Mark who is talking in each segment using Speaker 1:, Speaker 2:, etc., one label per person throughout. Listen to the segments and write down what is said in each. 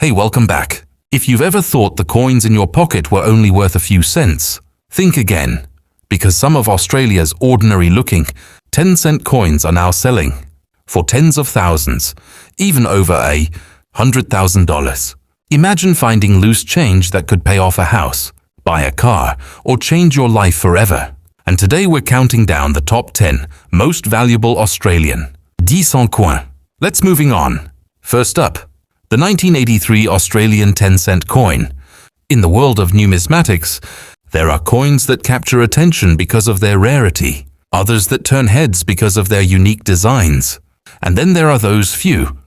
Speaker 1: Hey, welcome back. If you've ever thought the coins in your pocket were only worth a few cents, think again, because some of Australia's ordinary-looking 10-cent coins are now selling for tens of thousands, even over $100,000. Imagine finding loose change that could pay off a house, buy a car, or change your life forever. And today we're counting down the top 10 most valuable Australian 10 coins. Let's moving on. First up, the 1983 Australian 10-cent coin. In the world of numismatics, there are coins that capture attention because of their rarity, others that turn heads because of their unique designs, and then there are those few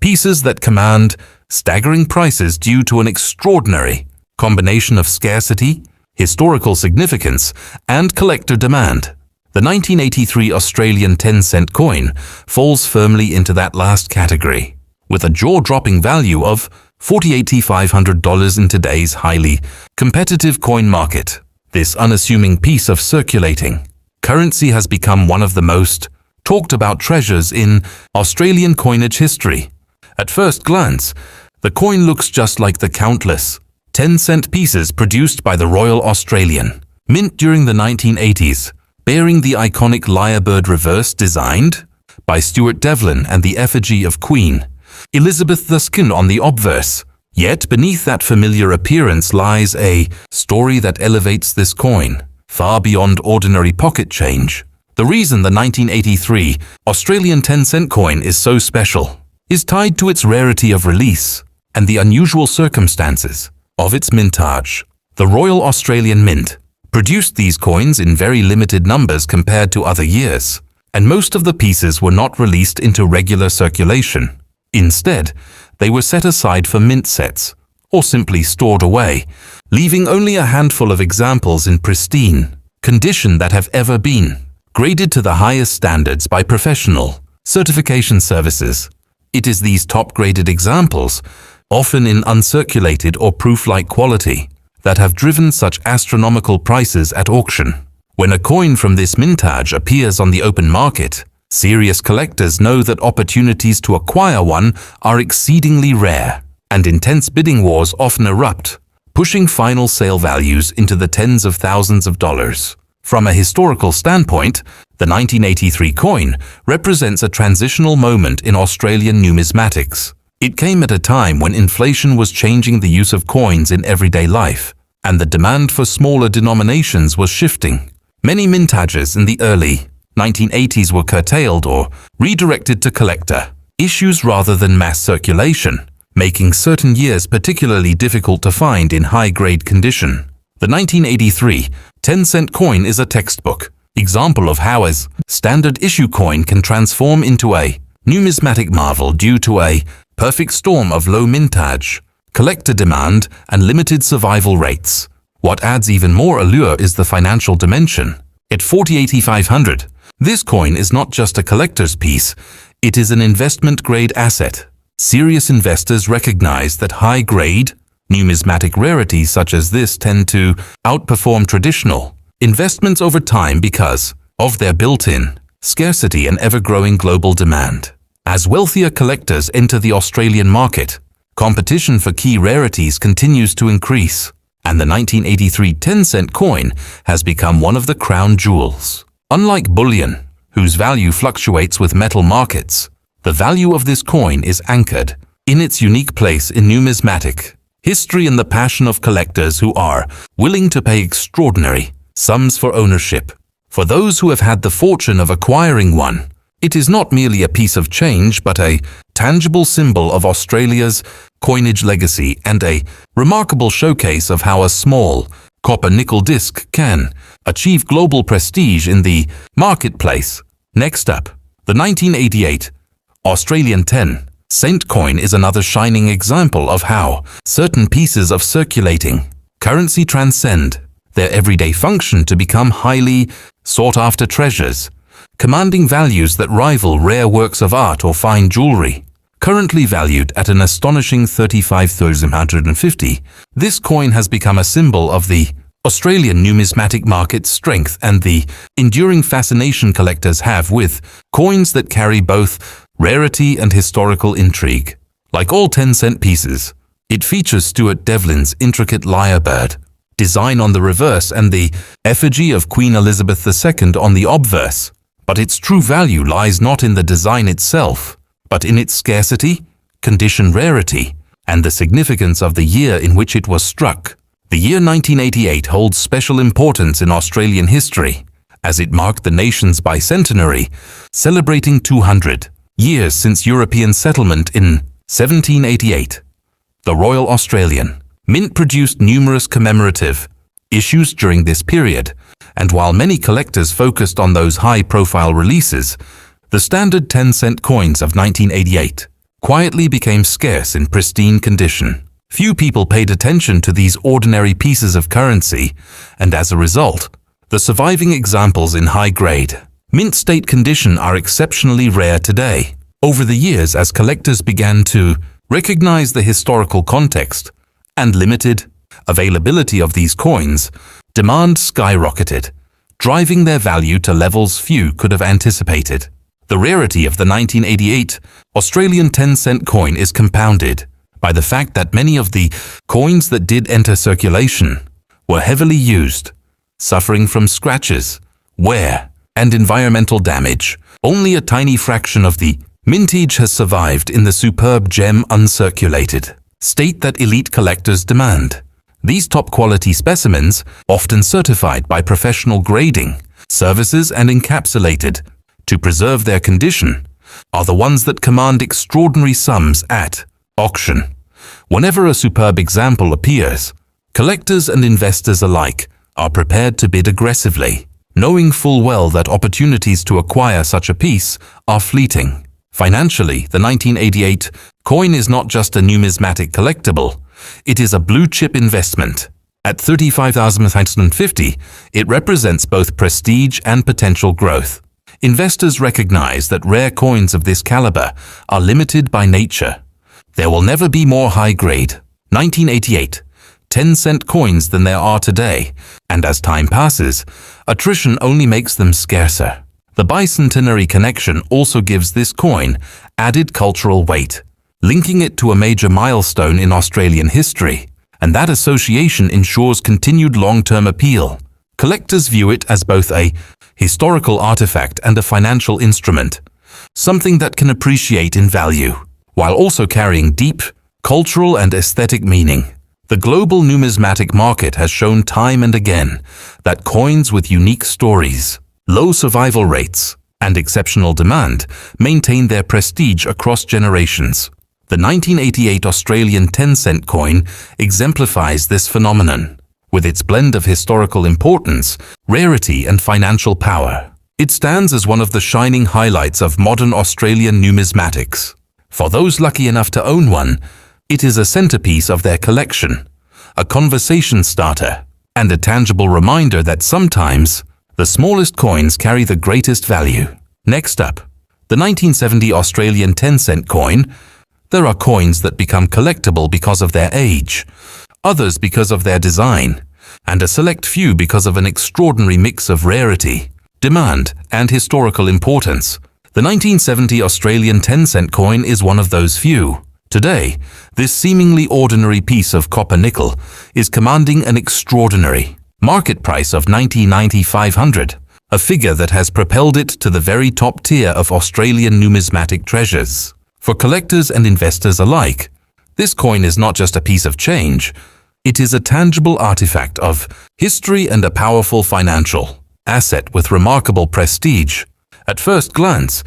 Speaker 1: pieces that command staggering prices due to an extraordinary combination of scarcity, historical significance, and collector demand. The 1983 Australian 10-cent coin falls firmly into that last category, with a jaw-dropping value of $4,500 in today's highly competitive coin market. This unassuming piece of circulating currency has become one of the most talked about treasures in Australian coinage history. At first glance, the coin looks just like the countless 10-cent pieces produced by the Royal Australian Mint during the 1980s, bearing the iconic lyrebird reverse designed by Stuart Devlin and the effigy of Queen Elizabeth II on the obverse. Yet beneath that familiar appearance lies a story that elevates this coin far beyond ordinary pocket change. The reason the 1983 Australian 10-cent coin is so special is tied to its rarity of release and the unusual circumstances of its mintage. The Royal Australian Mint produced these coins in very limited numbers compared to other years, and most of the pieces were not released into regular circulation. Instead, they were set aside for mint sets, or simply stored away, leaving only a handful of examples in pristine condition that have ever been graded to the highest standards by professional certification services. It is these top-graded examples, often in uncirculated or proof-like quality, that have driven such astronomical prices at auction. When a coin from this mintage appears on the open market, serious collectors know that opportunities to acquire one are exceedingly rare, and intense bidding wars often erupt, pushing final sale values into the tens of thousands of dollars. From a historical standpoint, the 1983 coin represents a transitional moment in Australian numismatics. It came at a time when inflation was changing the use of coins in everyday life, and the demand for smaller denominations was shifting. Many mintages in the early 1980s were curtailed or redirected to collector issues rather than mass circulation, making certain years particularly difficult to find in high-grade condition. The 1983 10-cent coin is a textbook example of how a standard issue coin can transform into a numismatic marvel due to a perfect storm of low mintage, collector demand, and limited survival rates. What adds even more allure is the financial dimension. At $4,500, this coin is not just a collector's piece, it is an investment-grade asset. Serious investors recognize that high-grade, numismatic rarities such as this tend to outperform traditional investments over time because of their built-in scarcity and ever-growing global demand. As wealthier collectors enter the Australian market, competition for key rarities continues to increase, and the 1983 10-cent coin has become one of the crown jewels. Unlike bullion, whose value fluctuates with metal markets, the value of this coin is anchored in its unique place in numismatic history and the passion of collectors who are willing to pay extraordinary sums for ownership. For those who have had the fortune of acquiring one, it is not merely a piece of change but a tangible symbol of Australia's coinage legacy and a remarkable showcase of how a small copper-nickel disc can achieve global prestige in the marketplace. Next up, the 1988 Australian 10-cent coin is another shining example of how certain pieces of circulating currency transcend their everyday function to become highly sought-after treasures, commanding values that rival rare works of art or fine jewelry. Currently valued at an astonishing $35,150, this coin has become a symbol of the Australian numismatic market's strength and the enduring fascination collectors have with coins that carry both rarity and historical intrigue. Like all 10-cent pieces, It features Stuart Devlin's intricate lyre bird design on the reverse and the effigy of Queen Elizabeth II on the obverse. But its true value lies not in the design itself, but in its scarcity, condition rarity, and the significance of the year in which it was struck. The year 1988 holds special importance in Australian history, as it marked the nation's bicentenary, celebrating 200 years since European settlement in 1788. The Royal Australian Mint produced numerous commemorative issues during this period, and while many collectors focused on those high-profile releases, the standard 10-cent coins of 1988 quietly became scarce in pristine condition. Few people paid attention to these ordinary pieces of currency, and as a result, the surviving examples in high-grade, mint state condition are exceptionally rare today. Over the years, as collectors began to recognize the historical context and limited availability of these coins, demand skyrocketed, driving their value to levels few could have anticipated. The rarity of the 1988 Australian 10-cent coin is compounded by the fact that many of the coins that did enter circulation were heavily used, suffering from scratches, wear, and environmental damage. Only a tiny fraction of the mintage has survived in the superb gem uncirculated state that elite collectors demand. These top-quality specimens, often certified by professional grading services and encapsulated to preserve their condition, are the ones that command extraordinary sums at auction. Whenever a superb example appears, collectors and investors alike are prepared to bid aggressively, knowing full well that opportunities to acquire such a piece are fleeting. Financially, the 1988 coin is not just a numismatic collectible, it is a blue-chip investment. At $35,950, it represents both prestige and potential growth. Investors recognize that rare coins of this caliber are limited by nature. There will never be more high-grade 1988 10-cent coins than there are today, and as time passes, attrition only makes them scarcer. The bicentenary connection also gives this coin added cultural weight, linking it to a major milestone in Australian history, and that association ensures continued long-term appeal. Collectors view it as both a historical artifact and a financial instrument, something that can appreciate in value, while also carrying deep cultural and aesthetic meaning. The global numismatic market has shown time and again that coins with unique stories, low survival rates, and exceptional demand maintain their prestige across generations. The 1988 Australian 10-cent coin exemplifies this phenomenon. With its blend of historical importance, rarity, and financial power, it stands as one of the shining highlights of modern Australian numismatics. For those lucky enough to own one, it is a centerpiece of their collection, a conversation starter, and a tangible reminder that sometimes the smallest coins carry the greatest value. Next up, the 1970 Australian 10-cent coin. There are coins that become collectible because of their age, others because of their design, and a select few because of an extraordinary mix of rarity, demand, and historical importance. The 1970 Australian 10-cent coin is one of those few. Today, this seemingly ordinary piece of copper-nickel is commanding an extraordinary market price of $90,500, a figure that has propelled it to the very top tier of Australian numismatic treasures. For collectors and investors alike, this coin is not just a piece of change, it is a tangible artifact of history and a powerful financial asset with remarkable prestige. At first glance,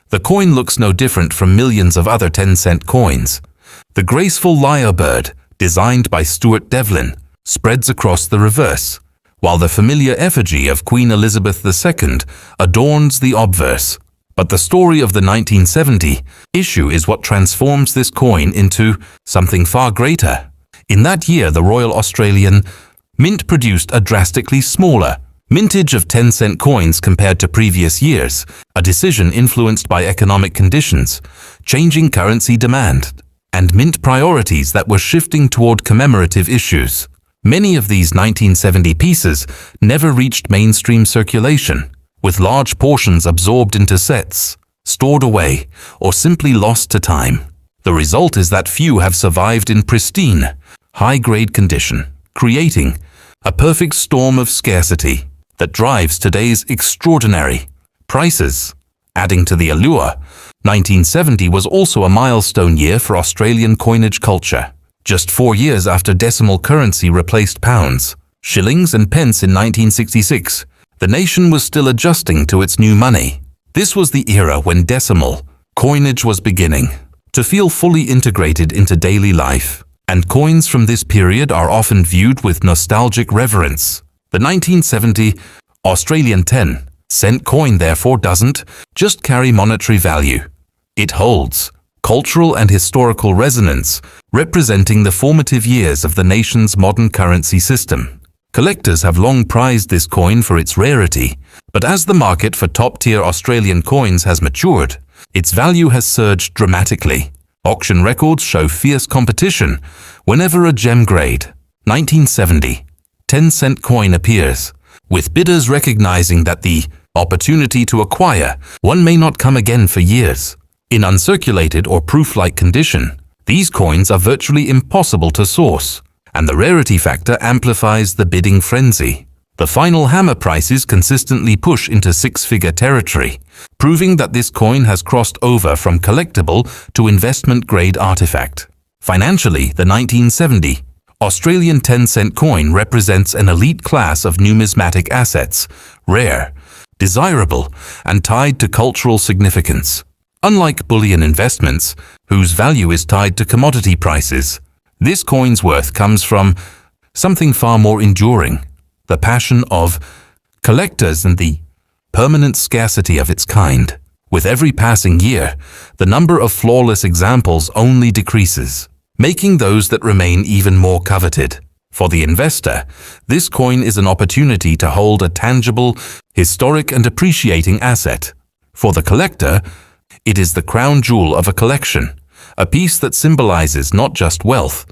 Speaker 1: the coin looks no different from millions of other 10-cent coins. The graceful lyrebird, designed by Stuart Devlin, spreads across the reverse, while the familiar effigy of Queen Elizabeth II adorns the obverse. But the story of the 1970 issue is what transforms this coin into something far greater. In that year, the Royal Australian Mint produced a drastically smaller mintage of 10-cent coins compared to previous years, a decision influenced by economic conditions, changing currency demand, and mint priorities that were shifting toward commemorative issues. Many of these 1970 pieces never reached mainstream circulation, with large portions absorbed into sets, stored away, or simply lost to time. The result is that few have survived in pristine, high-grade condition, creating a perfect storm of scarcity that drives today's extraordinary prices. Adding to the allure, 1970 was also a milestone year for Australian coinage culture. Just 4 years after decimal currency replaced pounds, shillings and pence in 1966, the nation was still adjusting to its new money. This was the era when decimal coinage was beginning to feel fully integrated into daily life, and coins from this period are often viewed with nostalgic reverence. The 1970 Australian 10-cent coin therefore doesn't just carry monetary value. It holds cultural and historical resonance, representing the formative years of the nation's modern currency system. Collectors have long prized this coin for its rarity, but as the market for top-tier Australian coins has matured, its value has surged dramatically. Auction records show fierce competition whenever a gem-grade 1970 10-cent coin appears, with bidders recognizing that the opportunity to acquire one may not come again for years. In uncirculated or proof-like condition, these coins are virtually impossible to source, and the rarity factor amplifies the bidding frenzy. The final hammer prices consistently push into six-figure territory, proving that this coin has crossed over from collectible to investment-grade artifact. Financially, the 1970 Australian 10-cent coin represents an elite class of numismatic assets, rare, desirable, and tied to cultural significance. Unlike bullion investments, whose value is tied to commodity prices, this coin's worth comes from something far more enduring: the passion of collectors and the permanent scarcity of its kind. With every passing year, the number of flawless examples only decreases, making those that remain even more coveted. For the investor, this coin is an opportunity to hold a tangible, historic and appreciating asset. For the collector, it is the crown jewel of a collection, a piece that symbolizes not just wealth,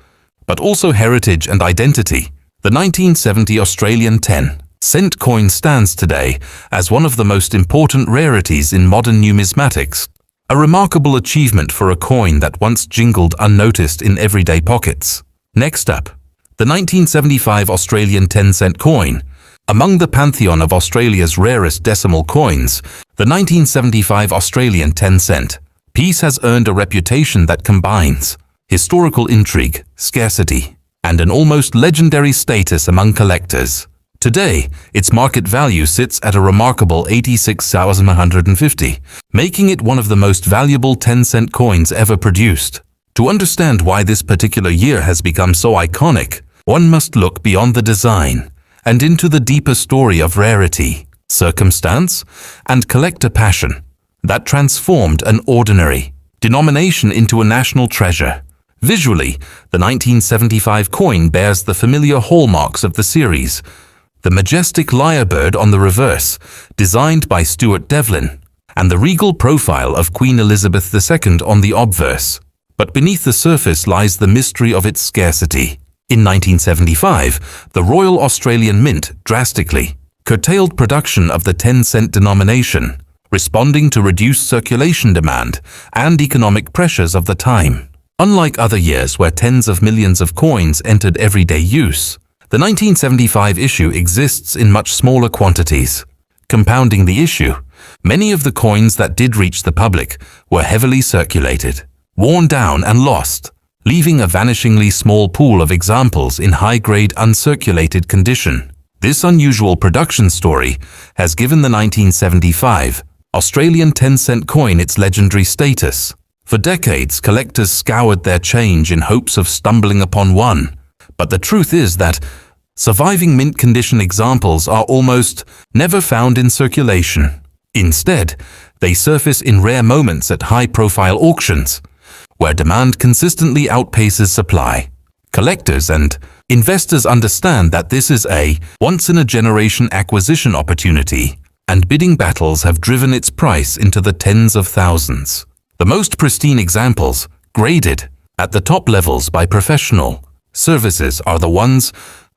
Speaker 1: but also heritage and identity. The 1970 Australian 10-cent coin stands today as one of the most important rarities in modern numismatics, a remarkable achievement for a coin that once jingled unnoticed in everyday pockets. Next up, the 1975 Australian 10-cent coin. Among the pantheon of Australia's rarest decimal coins, the 1975 Australian 10-cent piece has earned a reputation that combines historical intrigue, scarcity, and an almost legendary status among collectors. Today, its market value sits at a remarkable $86,150, making it one of the most valuable 10-cent coins ever produced. To understand why this particular year has become so iconic, one must look beyond the design and into the deeper story of rarity, circumstance, and collector passion that transformed an ordinary denomination into a national treasure. Visually, the 1975 coin bears the familiar hallmarks of the series: the majestic lyrebird on the reverse, designed by Stuart Devlin, and the regal profile of Queen Elizabeth II on the obverse. But beneath the surface lies the mystery of its scarcity. In 1975, the Royal Australian Mint drastically curtailed production of the 10-cent denomination, responding to reduced circulation demand and economic pressures of the time. Unlike other years where tens of millions of coins entered everyday use, the 1975 issue exists in much smaller quantities. Compounding the issue, many of the coins that did reach the public were heavily circulated, worn down and lost, leaving a vanishingly small pool of examples in high-grade uncirculated condition. This unusual production story has given the 1975 Australian 10-cent coin its legendary status. For decades, collectors scoured their change in hopes of stumbling upon one, but the truth is that surviving mint condition examples are almost never found in circulation. Instead, they surface in rare moments at high-profile auctions, where demand consistently outpaces supply. Collectors and investors understand that this is a once-in-a-generation acquisition opportunity, and bidding battles have driven its price into the tens of thousands. The most pristine examples, graded at the top levels by professional services, are the ones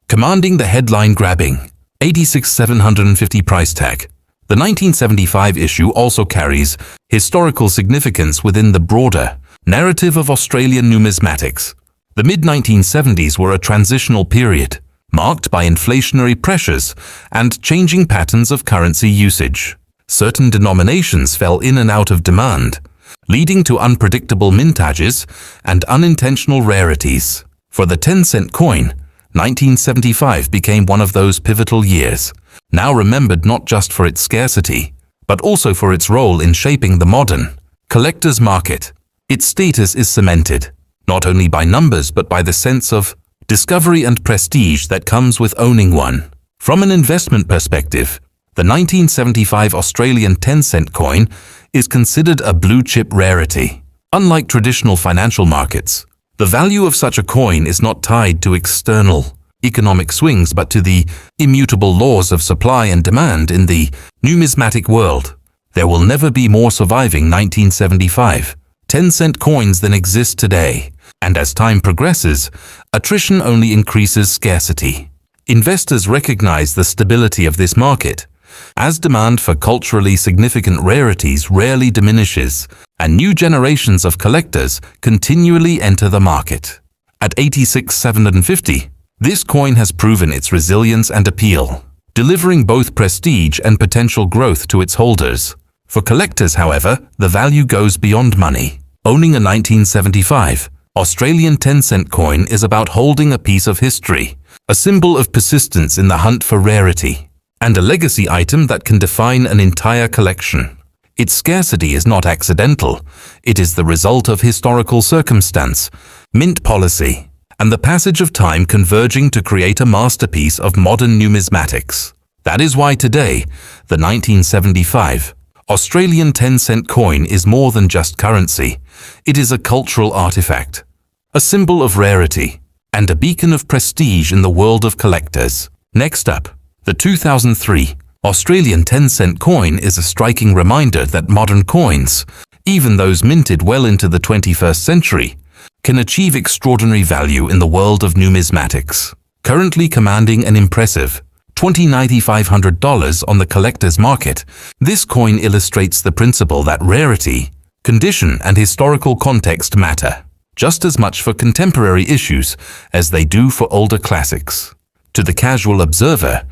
Speaker 1: commanding the headline-grabbing $86,750 price tag. The 1975 issue also carries historical significance within the broader Narrative of Australian numismatics. The mid-1970s were a transitional period, marked by inflationary pressures and changing patterns of currency usage. Certain denominations fell in and out of demand, leading to unpredictable mintages and unintentional rarities. For the 10-cent coin, 1975 became one of those pivotal years, now remembered not just for its scarcity, but also for its role in shaping the modern collector's market. Its status is cemented, not only by numbers but by the sense of discovery and prestige that comes with owning one. From an investment perspective, the 1975 Australian 10-cent coin is considered a blue-chip rarity. Unlike traditional financial markets, the value of such a coin is not tied to external economic swings but to the immutable laws of supply and demand in the numismatic world. There will never be more surviving 1975 10-cent coins than exist today, and as time progresses, attrition only increases scarcity. Investors recognize the stability of this market, as demand for culturally significant rarities rarely diminishes, and new generations of collectors continually enter the market. At 86.750, this coin has proven its resilience and appeal, delivering both prestige and potential growth to its holders. For collectors, however, the value goes beyond money. Owning a 1975 Australian 10-cent coin is about holding a piece of history, a symbol of persistence in the hunt for rarity, and a legacy item that can define an entire collection. Its scarcity is not accidental. It is the result of historical circumstance, mint policy, and the passage of time converging to create a masterpiece of modern numismatics. That is why today, the 1975 Australian 10-cent coin is more than just currency. It is a cultural artifact, a symbol of rarity, and a beacon of prestige in the world of collectors. Next up, the 2003 Australian 10-cent coin is a striking reminder that modern coins, even those minted well into the 21st century, can achieve extraordinary value in the world of numismatics. Currently commanding an impressive $2,9,500 on the collector's market, this coin illustrates the principle that rarity, condition, and historical context matter just as much for contemporary issues as they do for older classics. To the casual observer,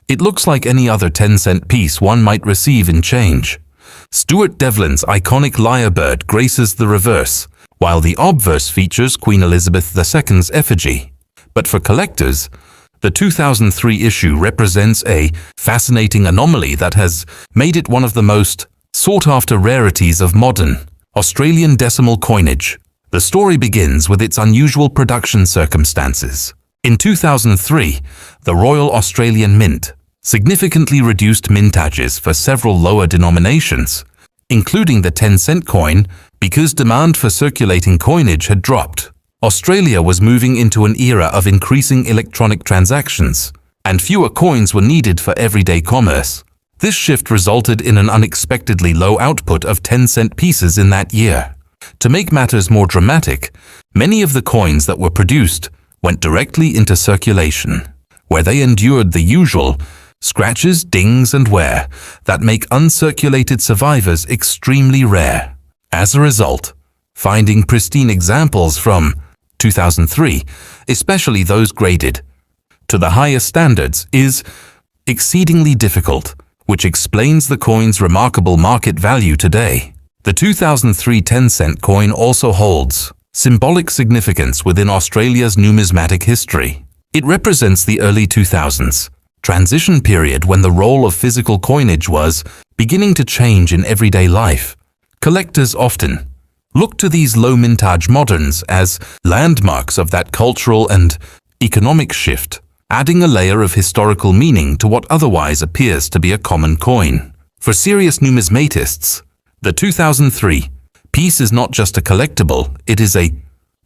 Speaker 1: it looks like any other 10-cent piece one might receive in change. Stuart Devlin's iconic lyrebird graces the reverse, while the obverse features Queen Elizabeth II's effigy. But for collectors, the 2003 issue represents a fascinating anomaly that has made it one of the most sought-after rarities of modern Australian decimal coinage. The story begins with its unusual production circumstances. In 2003, the Royal Australian Mint significantly reduced mintages for several lower denominations, including the 10-cent coin, because demand for circulating coinage had dropped. Australia was moving into an era of increasing electronic transactions, and fewer coins were needed for everyday commerce. This shift resulted in an unexpectedly low output of 10-cent pieces in that year. To make matters more dramatic, many of the coins that were produced went directly into circulation, where they endured the usual scratches, dings, and wear that make uncirculated survivors extremely rare. As a result, finding pristine examples from 2003, especially those graded to the highest standards, is exceedingly difficult, which explains the coin's remarkable market value today. The 2003 10-cent coin also holds symbolic significance within Australia's numismatic history. It represents the early 2000s transition period when the role of physical coinage was beginning to change in everyday life. Collectors often look to these low mintage moderns as landmarks of that cultural and economic shift, adding a layer of historical meaning to what otherwise appears to be a common coin. For serious numismatists, the 2003 piece is not just a collectible, it is a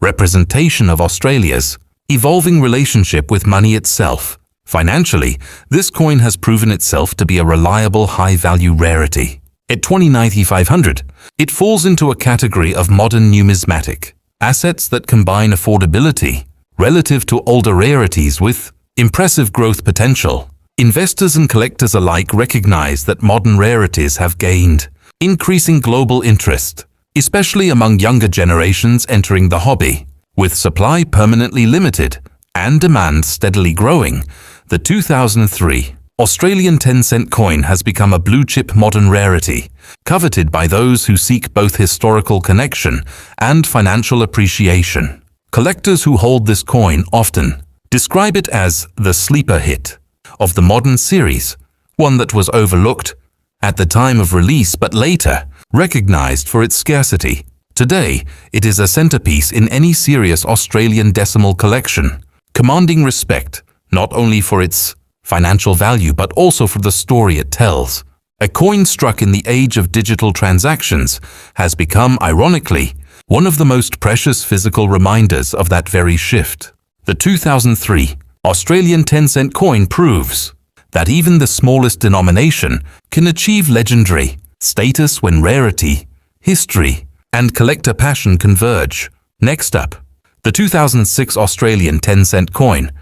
Speaker 1: representation of Australia's evolving relationship with money itself. Financially, this coin has proven itself to be a reliable, high-value rarity. At $2,9,500, it falls into a category of modern numismatic assets that combine affordability relative to older rarities with impressive growth potential. Investors and collectors alike recognize that modern rarities have gained increasing global interest, especially among younger generations entering the hobby. With supply permanently limited and demand steadily growing, the 2003 Australian 10-cent coin has become a blue-chip modern rarity, coveted by those who seek both historical connection and financial appreciation. Collectors who hold this coin often describe it as the sleeper hit of the modern series, one that was overlooked at the time of release but later recognized for its scarcity. Today, it is a centerpiece in any serious Australian decimal collection, commanding respect not only for its financial value but also for the story it tells. A coin struck in the age of digital transactions has become, ironically, one of the most precious physical reminders of that very shift. The 2003 Australian 10-cent coin proves that even the smallest denomination can achieve legendary status when rarity, history, and collector passion converge. Next up, the 2006 Australian 10-cent coin.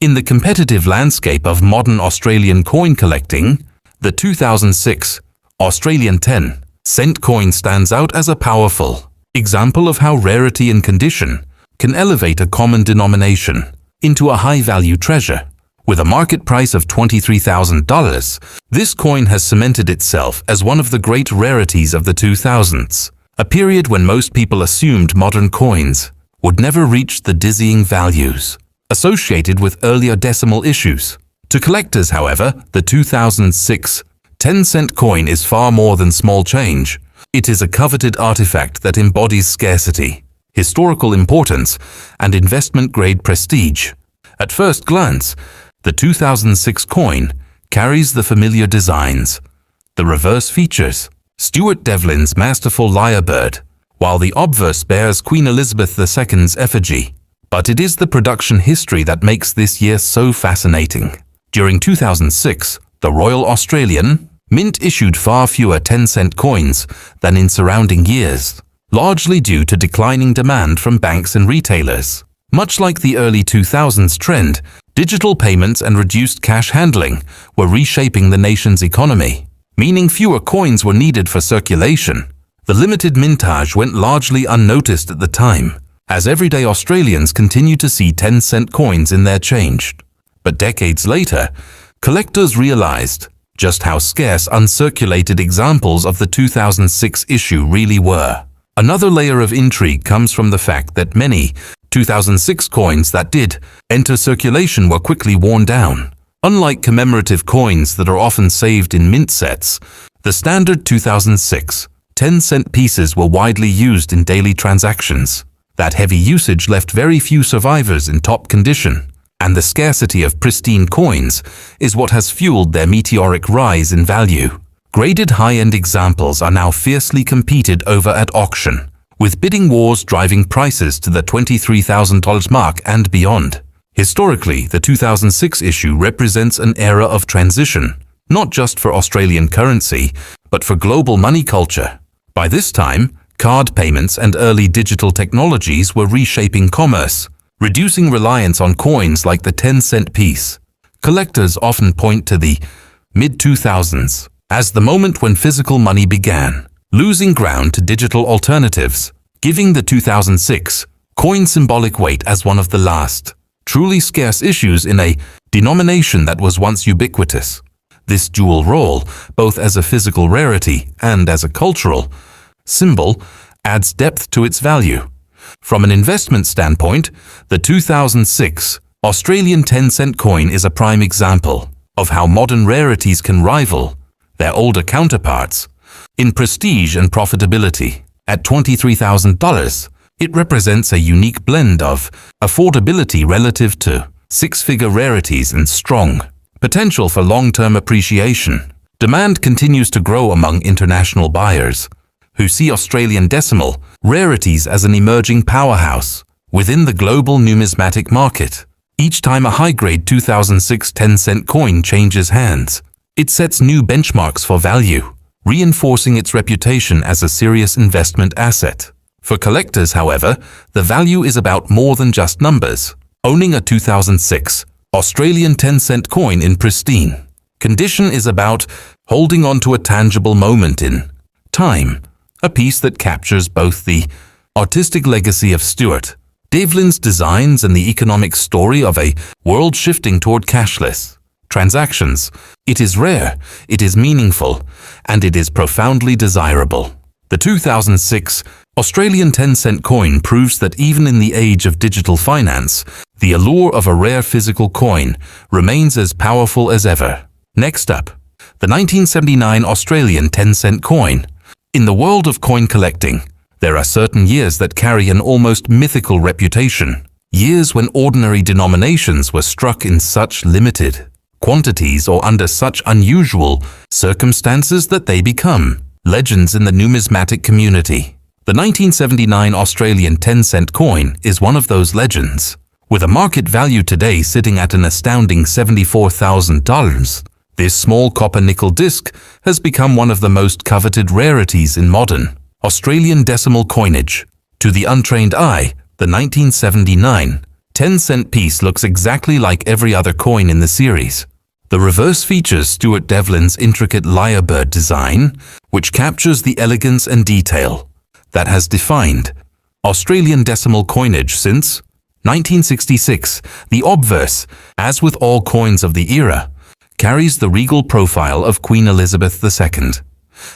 Speaker 1: In the competitive landscape of modern Australian coin collecting, the 2006 Australian 10-cent coin stands out as a powerful example of how rarity and condition can elevate a common denomination into a high-value treasure. With a market price of $23,000, this coin has cemented itself as one of the great rarities of the 2000s, a period when most people assumed modern coins would never reach the dizzying values associated with earlier decimal issues. To collectors, however, the 2006 10-cent coin is far more than small change. It is a coveted artifact that embodies scarcity, historical importance, and investment-grade prestige. At first glance, the 2006 coin carries the familiar designs, the reverse features Stuart Devlin's masterful lyrebird, while the obverse bears Queen Elizabeth II's effigy. But it is the production history that makes this year so fascinating. During 2006, the Royal Australian Mint issued far fewer 10-cent coins than in surrounding years, largely due to declining demand from banks and retailers. Much like the early 2000s trend, digital payments and reduced cash handling were reshaping the nation's economy, meaning fewer coins were needed for circulation. The limited mintage went largely unnoticed at the time, as everyday Australians continued to see 10-cent coins in their change. But decades later, collectors realized just how scarce uncirculated examples of the 2006 issue really were. Another layer of intrigue comes from the fact that many 2006 coins that did enter circulation were quickly worn down. Unlike commemorative coins that are often saved in mint sets, the standard 2006 10-cent pieces were widely used in daily transactions. That heavy usage left very few survivors in top condition, and the scarcity of pristine coins is what has fueled their meteoric rise in value. Graded high-end examples are now fiercely competed over at auction, with bidding wars driving prices to the $23,000 mark and beyond. Historically, the 2006 issue represents an era of transition, not just for Australian currency, but for global money culture. By this time, card payments and early digital technologies were reshaping commerce, reducing reliance on coins like the 10-cent piece. Collectors often point to the mid-2000s as the moment when physical money began losing ground to digital alternatives, giving the 2006 coin symbolic weight as one of the last, truly scarce issues in a denomination that was once ubiquitous. This dual role, both as a physical rarity and as a cultural symbol, adds depth to its value. From an investment standpoint, the 2006 Australian 10-cent coin is a prime example of how modern rarities can rival their older counterparts in prestige and profitability. At $23,000, it represents a unique blend of affordability relative to six-figure rarities and strong potential for long-term appreciation. Demand continues to grow among international buyers, who see Australian decimal rarities as an emerging powerhouse within the global numismatic market. Each time a high-grade 2006 10-cent coin changes hands, it sets new benchmarks for value, reinforcing its reputation as a serious investment asset. For collectors, however, the value is about more than just numbers. Owning a 2006 Australian 10-cent coin in pristine condition is about holding on to a tangible moment in time, a piece that captures both the artistic legacy of Stuart Devlin's designs and the economic story of a world shifting toward cashless transactions. It is rare, it is meaningful, and it is profoundly desirable. The 2006 Australian 10-cent coin proves that even in the age of digital finance, the allure of a rare physical coin remains as powerful as ever. Next up, the 1979 Australian 10-cent coin. In the world of coin collecting, there are certain years that carry an almost mythical reputation. Years when ordinary denominations were struck in such limited quantities or under such unusual circumstances that they become legends in the numismatic community. The 1979 Australian 10-cent coin is one of those legends. With a market value today sitting at an astounding $74,000, this small copper-nickel disc has become one of the most coveted rarities in modern Australian decimal coinage. To the untrained eye, the 1979 10-cent piece looks exactly like every other coin in the series. The reverse features Stuart Devlin's intricate lyrebird design, which captures the elegance and detail that has defined Australian decimal coinage since 1966. The obverse, as with all coins of the era, carries the regal profile of Queen Elizabeth II.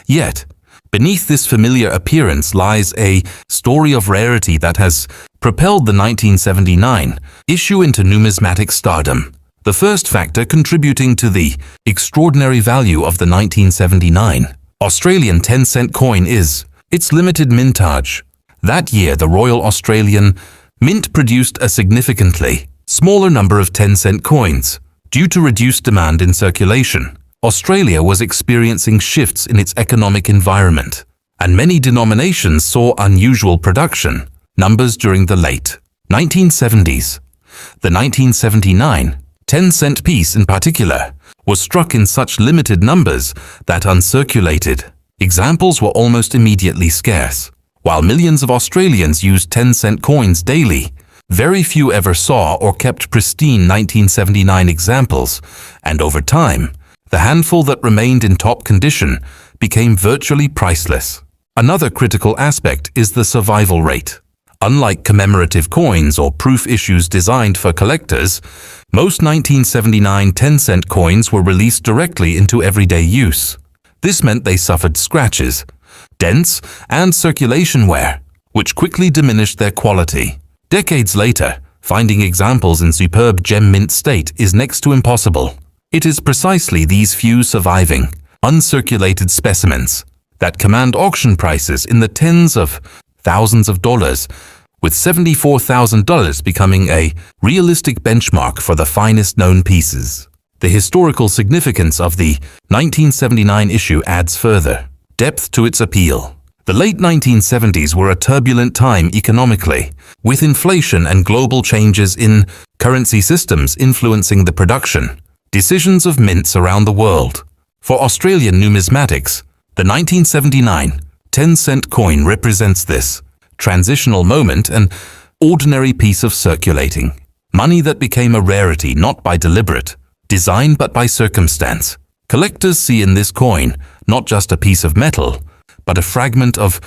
Speaker 1: Yet, beneath this familiar appearance lies a story of rarity that has propelled the 1979 issue into numismatic stardom. The first factor contributing to the extraordinary value of the 1979 Australian 10-cent coin is its limited mintage. That year, the Royal Australian Mint produced a significantly smaller number of 10-cent coins. Due to reduced demand in circulation, Australia was experiencing shifts in its economic environment, and many denominations saw unusual production numbers during the late 1970s. The 1979 10-cent piece in particular was struck in such limited numbers that uncirculated examples were almost immediately scarce. While millions of Australians used 10-cent coins daily, very few ever saw or kept pristine 1979 examples, and over time, the handful that remained in top condition became virtually priceless. Another critical aspect is the survival rate. Unlike commemorative coins or proof issues designed for collectors, most 1979 10-cent coins were released directly into everyday use. This meant they suffered scratches, dents, and circulation wear, which quickly diminished their quality. Decades later, finding examples in superb gem mint state is next to impossible. It is precisely these few surviving, uncirculated specimens that command auction prices in the tens of thousands of dollars, with $74,000 becoming a realistic benchmark for the finest known pieces. The historical significance of the 1979 issue adds further depth to its appeal. The late 1970s were a turbulent time economically, with inflation and global changes in currency systems influencing the production decisions of mints around the world. For Australian numismatics, the 1979 10-cent coin represents this transitional moment, an ordinary piece of circulating money that became a rarity not by deliberate design but by circumstance. Collectors see in this coin not just a piece of metal, but a fragment of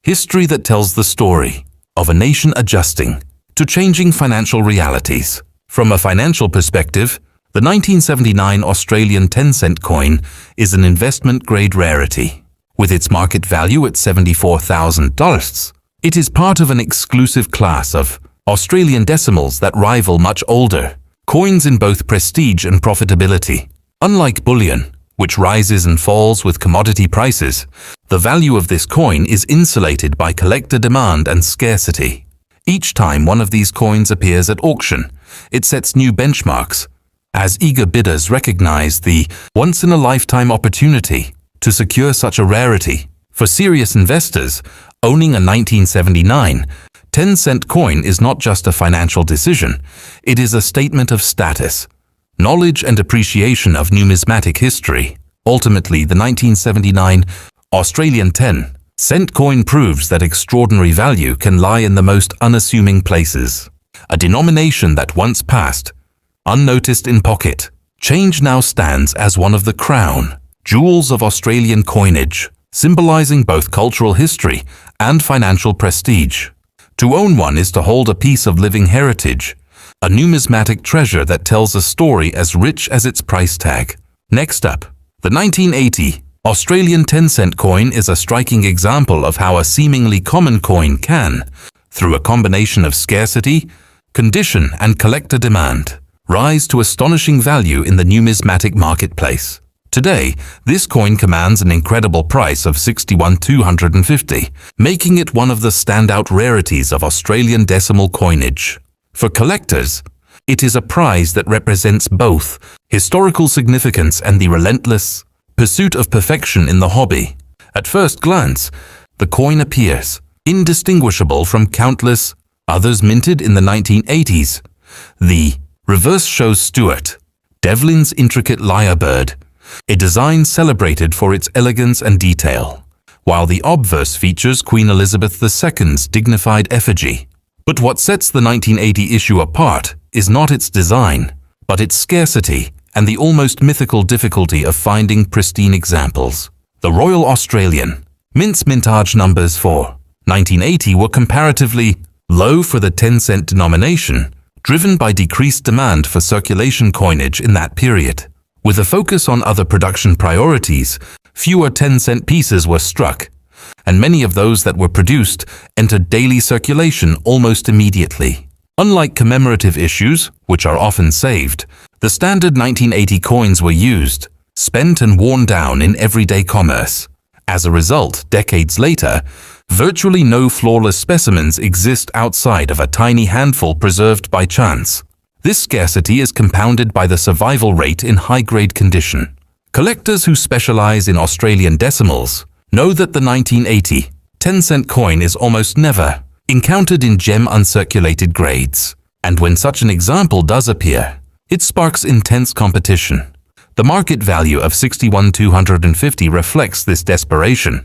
Speaker 1: history that tells the story of a nation adjusting to changing financial realities. From a financial perspective, the 1979 Australian 10-cent coin is an investment-grade rarity. With its market value at $74,000, it is part of an exclusive class of Australian decimals that rival much older coins in both prestige and profitability. Unlike bullion, which rises and falls with commodity prices, the value of this coin is insulated by collector demand and scarcity. Each time one of these coins appears at auction, it sets new benchmarks, as eager bidders recognize the once-in-a-lifetime opportunity to secure such a rarity. For serious investors, owning a 1979 10-cent coin is not just a financial decision, it is a statement of status, knowledge and appreciation of numismatic history. Ultimately, the 1979 Australian 10-cent coin proves that extraordinary value can lie in the most unassuming places. A denomination that once passed unnoticed in pocket, change now stands as one of the crown jewels of Australian coinage. symbolizing both cultural history and financial prestige. To own one is to hold a piece of living heritage, a numismatic treasure that tells a story as rich as its price tag. Next up, the 1980 Australian 10-cent coin is a striking example of how a seemingly common coin can, through a combination of scarcity, condition, and collector demand, rise to astonishing value in the numismatic marketplace. Today, this coin commands an incredible price of $61,250, making it one of the standout rarities of Australian decimal coinage. For collectors, it is a prize that represents both historical significance and the relentless pursuit of perfection in the hobby. At first glance, the coin appears indistinguishable from countless others minted in the 1980s. The reverse shows Stuart Devlin's intricate lyrebird, a design celebrated for its elegance and detail, while the obverse features Queen Elizabeth II's dignified effigy. But what sets the 1980 issue apart is not its design, but its scarcity and the almost mythical difficulty of finding pristine examples. The Royal Australian Mint's mintage numbers for 1980 were comparatively low for the 10-cent denomination, driven by decreased demand for circulation coinage in that period. With a focus on other production priorities, fewer 10-cent pieces were struck, and many of those that were produced entered daily circulation almost immediately. Unlike commemorative issues, which are often saved, the standard 1980 coins were used, spent and worn down in everyday commerce. As a result, decades later, virtually no flawless specimens exist outside of a tiny handful preserved by chance. This scarcity is compounded by the survival rate in high-grade condition. Collectors who specialize in Australian decimals know that the 1980 10-cent coin is almost never encountered in gem-uncirculated grades, and when such an example does appear, it sparks intense competition. The market value of $61,250 reflects this desperation.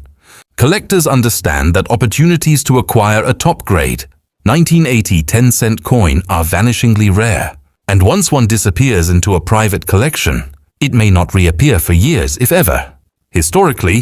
Speaker 1: Collectors understand that opportunities to acquire a top-grade 1980 10-cent coin are vanishingly rare, and once one disappears into a private collection, it may not reappear for years, if ever. Historically,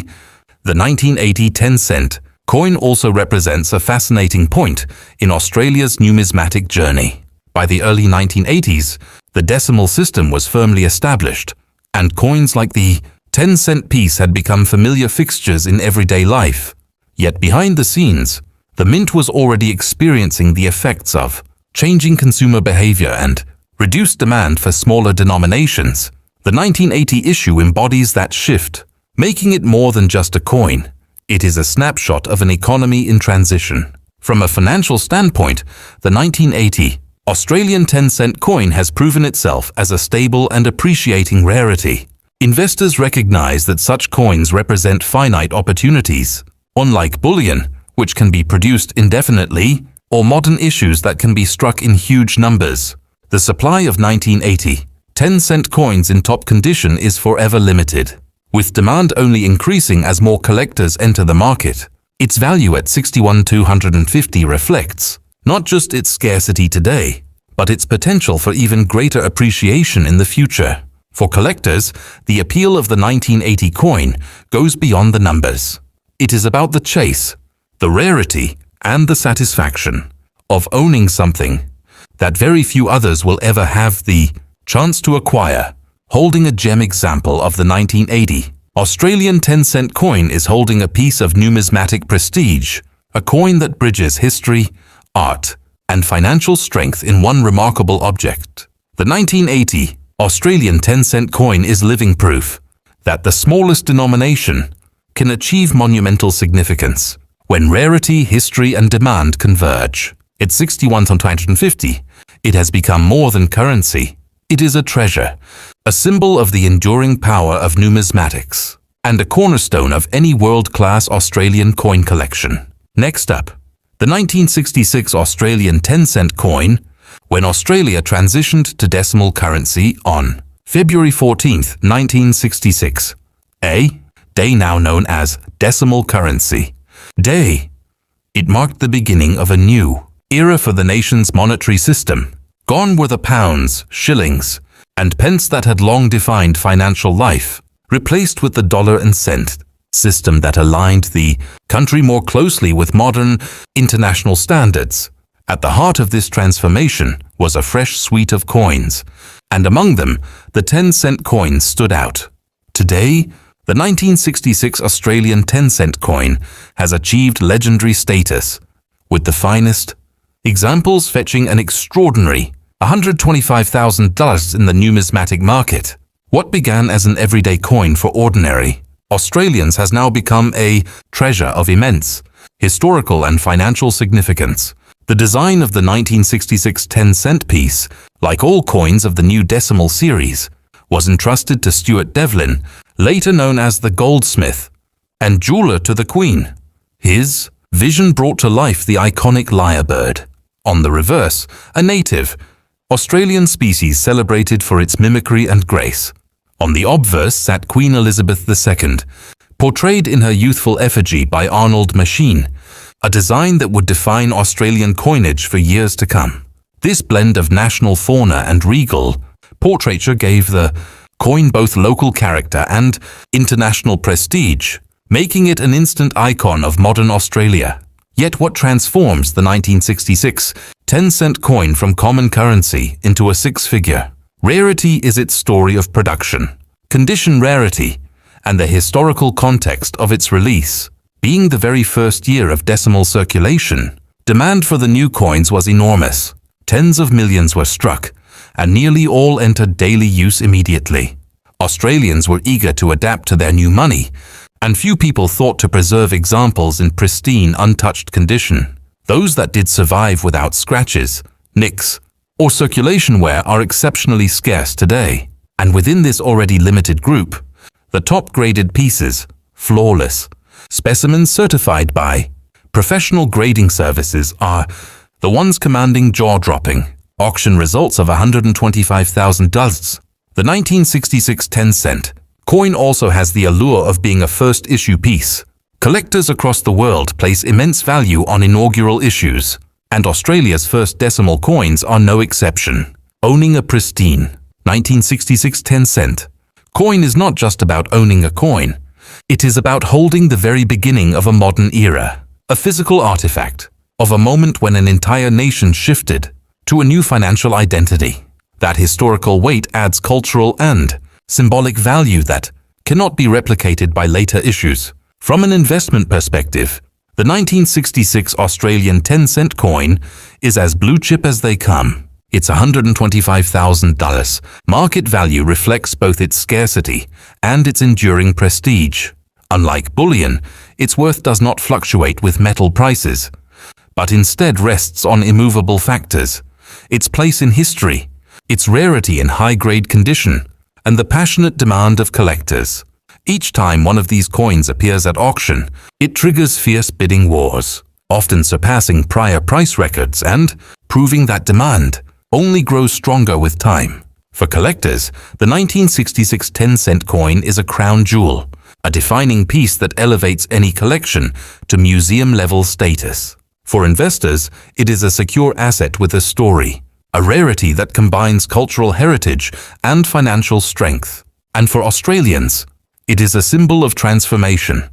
Speaker 1: the 1980 10-cent coin also represents a fascinating point in Australia's numismatic journey. By the early 1980s, the decimal system was firmly established, and coins like the 10-cent piece had become familiar fixtures in everyday life. Yet behind the scenes, the mint was already experiencing the effects of changing consumer behavior and reduced demand for smaller denominations. The 1980 issue embodies that shift, making it more than just a coin. It is a snapshot of an economy in transition. From a financial standpoint, the 1980 Australian 10-cent coin has proven itself as a stable and appreciating rarity. Investors recognize that such coins represent finite opportunities. Unlike bullion, which can be produced indefinitely, or modern issues that can be struck in huge numbers, the supply of 1980 10-cent coins in top condition is forever limited. With demand only increasing as more collectors enter the market, its value at $61,250 reflects not just its scarcity today, but its potential for even greater appreciation in the future. For collectors, the appeal of the 1980 coin goes beyond the numbers. It is about the chase, the rarity, and the satisfaction of owning something that very few others will ever have the chance to acquire. Holding a gem example of the 1980 Australian 10-cent coin is holding a piece of numismatic prestige, a coin that bridges history, art, and financial strength in one remarkable object. The 1980 Australian 10-cent coin is living proof that the smallest denomination can achieve monumental significance when rarity, history, and demand converge. At $61,250, it has become more than currency. It is a treasure, a symbol of the enduring power of numismatics, and a cornerstone of any world-class Australian coin collection. Next up, the 1966 Australian 10-cent coin, when Australia transitioned to decimal currency on February 14, 1966. A day now known as decimal currency day. It marked the beginning of a new era for the nation's monetary system. Gone were the pounds, shillings, and pence that had long defined financial life. Replaced with the dollar and cent, system that aligned the country more closely with modern international standards. At the heart of this transformation was a fresh suite of coins, and among them, the 10-cent coin stood out. Today, the 1966 Australian 10-cent coin has achieved legendary status, with the finest examples fetching an extraordinary $125,000 in the numismatic market. What began as an everyday coin for ordinary Australians has now become a treasure of immense historical and financial significance. The design of the 1966 10-cent piece, like all coins of the new decimal series, was entrusted to Stuart Devlin, later known as the goldsmith and jeweler to the Queen. His vision brought to life the iconic lyrebird. On the reverse, a native Australian species celebrated for its mimicry and grace. On the obverse sat Queen Elizabeth II, portrayed in her youthful effigy by Arnold Machine, a design that would define Australian coinage for years to come. This blend of national fauna and regal portraiture gave the coin both local character and international prestige, making it an instant icon of modern Australia. Yet what transforms the 1966 10-cent coin from common currency into a six-figure rarity is its story of production, condition rarity, and the historical context of its release. Being the very first year of decimal circulation, demand for the new coins was enormous. Tens of millions were struck, and nearly all entered daily use immediately. Australians were eager to adapt to their new money, and few people thought to preserve examples in pristine, untouched condition. Those that did survive without scratches, nicks, or circulation wear are exceptionally scarce today. And within this already limited group, the top-graded pieces, flawless, specimens certified by professional grading services are the ones commanding jaw-dropping auction results of $125,000. The 1966 10-cent coin also has the allure of being a first-issue piece. Collectors across the world place immense value on inaugural issues, and Australia's first decimal coins are no exception. Owning a pristine 1966 10-cent coin is not just about owning a coin. It is about holding the very beginning of a modern era, a physical artifact of a moment when an entire nation shifted to a new financial identity. That historical weight adds cultural and symbolic value that cannot be replicated by later issues. From an investment perspective, the 1966 Australian 10-cent coin is as blue chip as they come. Its $125,000 market value reflects both its scarcity and its enduring prestige. Unlike bullion, its worth does not fluctuate with metal prices, but instead rests on immovable factors: its place in history, its rarity in high-grade condition, and the passionate demand of collectors. Each time one of these coins appears at auction, it triggers fierce bidding wars, often surpassing prior price records and proving that demand only grows stronger with time. For collectors, the 1966 10-cent coin is a crown jewel, a defining piece that elevates any collection to museum-level status. For investors, it is a secure asset with a story, a rarity that combines cultural heritage and financial strength. And for Australians, it is a symbol of transformation,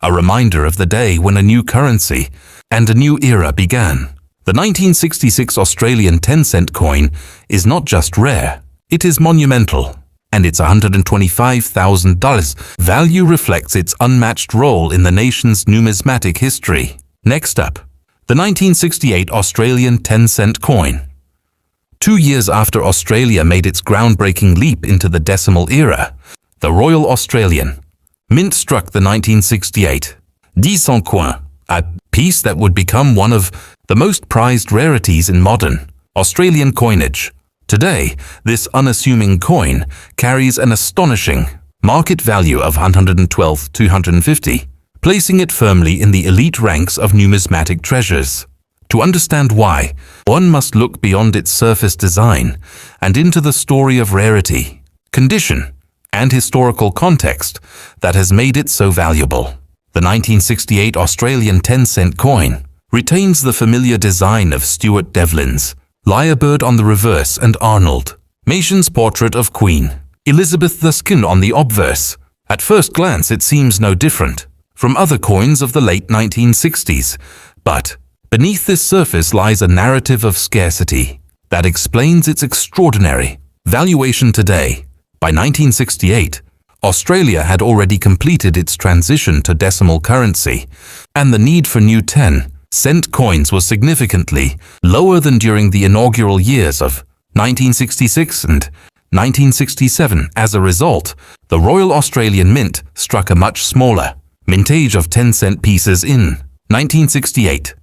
Speaker 1: a reminder of the day when a new currency and a new era began. The 1966 Australian 10-cent coin is not just rare, it is monumental, and its $125,000 value reflects its unmatched role in the nation's numismatic history. Next up, the 1968 Australian 10-cent coin. 2 years after Australia made its groundbreaking leap into the decimal era, the Royal Australian Mint struck the 1968 10 coin, a piece that would become one of the most prized rarities in modern Australian coinage. Today, this unassuming coin carries an astonishing market value of $112,250, placing it firmly in the elite ranks of numismatic treasures. To understand why, one must look beyond its surface design and into the story of rarity, condition, and historical context that has made it so valuable. The 1968 Australian 10-cent coin retains the familiar design of Stuart Devlin's lyrebird on the reverse and Arnold Machine's portrait of Queen Elizabeth II on the obverse, At first glance, it seems no different from other coins of the late 1960s, but beneath this surface lies a narrative of scarcity that explains its extraordinary valuation today. By 1968, Australia had already completed its transition to decimal currency, and the need for new 10-cent coins was significantly lower than during the inaugural years of 1966 and 1967. As a result, the Royal Australian Mint struck a much smaller mintage of 10-cent pieces in 1968.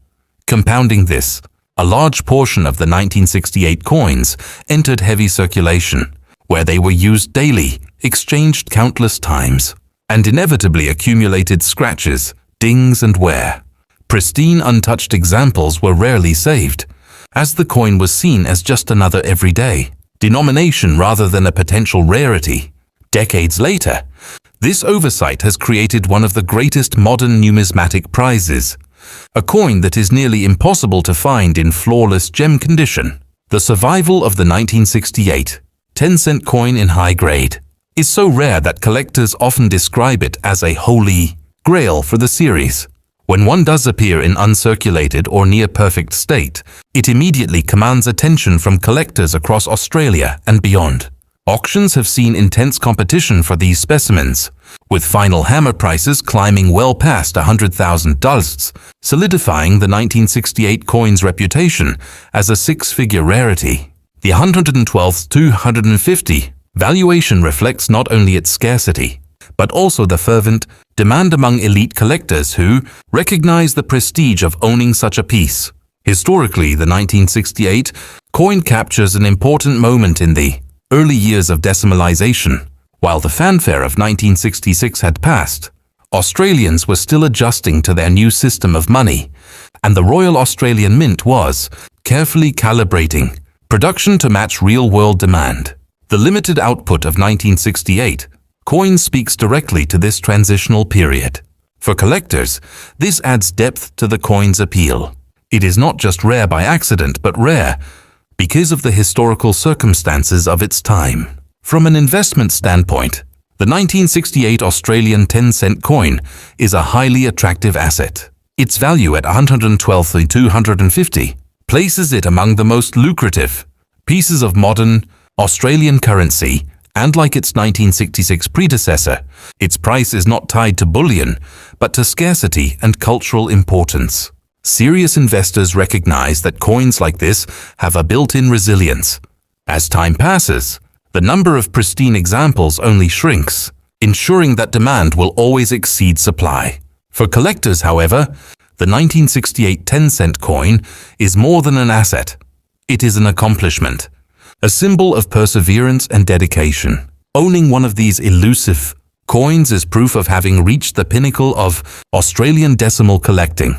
Speaker 1: Compounding this, a large portion of the 1968 coins entered heavy circulation, where they were used daily, exchanged countless times, and inevitably accumulated scratches, dings, and wear. Pristine, untouched examples were rarely saved, as the coin was seen as just another everyday denomination rather than a potential rarity. Decades later, this oversight has created one of the greatest modern numismatic prizes, a coin that is nearly impossible to find in flawless gem condition. The survival of the 1968 10-cent coin in high grade is so rare that collectors often describe it as a holy grail for the series. When one does appear in uncirculated or near-perfect state, it immediately commands attention from collectors across Australia and beyond. Auctions have seen intense competition for these specimens, with final hammer prices climbing well past $100,000, solidifying the 1968 coin's reputation as a six-figure rarity. The 112th 250 valuation reflects not only its scarcity, but also the fervent demand among elite collectors who recognize the prestige of owning such a piece. Historically, the 1968 coin captures an important moment in the early years of decimalization. While the fanfare of 1966 had passed, Australians were still adjusting to their new system of money, and the Royal Australian Mint was carefully calibrating production to match real-world demand. The limited output of 1968 coin speaks directly to this transitional period. For collectors, this adds depth to the coin's appeal. It is not just rare by accident, but rare because of the historical circumstances of its time. From an investment standpoint, the 1968 Australian 10-cent coin is a highly attractive asset. Its value at $112,250 places it among the most lucrative pieces of modern Australian currency, and like its 1966 predecessor, its price is not tied to bullion, but to scarcity and cultural importance. Serious investors recognize that coins like this have a built-in resilience. As time passes, the number of pristine examples only shrinks, ensuring that demand will always exceed supply. For collectors, however, the 1968 10-cent coin is more than an asset. It is an accomplishment, a symbol of perseverance and dedication. Owning one of these elusive coins is proof of having reached the pinnacle of Australian decimal collecting.